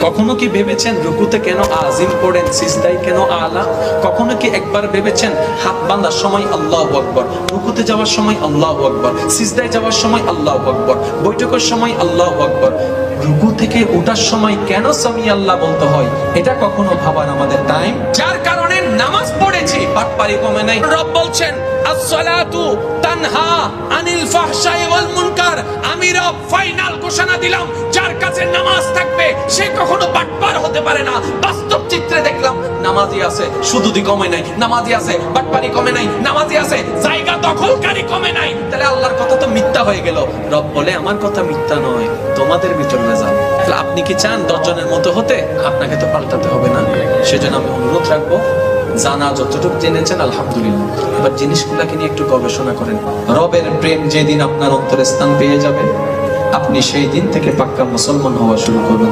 কখনো কি ভেবেছেন রুকুতে কেন আজিম পড়েন, সিজদায় কেন আলা? কখনো কি একবার ভেবেছেন হাত বাঁধার সময় আল্লাহু আকবার, রুকুতে যাওয়ার সময় আল্লাহু আকবার, সিজদায় যাওয়ার সময় আল্লাহু আকবার, বৈঠকের সময় আল্লাহু আকবার, রুকু থেকে ওঠার সময় কেন সামি আল্লাহ বলতে হয়? এটা কখনো ভাবার আমাদের টাইম? যার কারণে নামাজ পড়েছি, পাটপারি কমে নাই। রব বলছেন আসসালাতু তানহা আনিল ফাহশাই ওয়াল মুনকার। আমি রব ফাইনাল ঘোষণা দিলাম, যার কাছে নামাজ থাকবে সে কখনো পাটপার হতে পারে না। বাস্তব চিত্রে দেখলাম নামাজি আছে, সুদুদি কমে নাই, নামাজি আছে, পাটপারি কমে নাই, নামাজি আছে, জায়গা দখলকারী কমে নাই। তাহলে আল্লাহর কথা তো মিথ্যা হয়ে গেল। রব বলে আমার কথা মিথ্যা নয়, তোমাদের ভিতর ভেজাল। তাহলে আপনি কি চান 10 জনের মতো হতে? আপনাকে তো পাল্টাতে হবে না। সেজন্য আমি অনুরোধ রাখবো, জানা যতটুকু জেনেছেন আলহামদুলিল্লাহ, এবার জিনিসগুলোকে নিয়ে একটু গবেষণা করেন। রবের প্রেম যেদিন আপনার অন্তরে স্থান পেয়ে যাবে, আপনি সেই দিন থেকে পাক্কা মুসলমান হওয়া শুরু করবেন।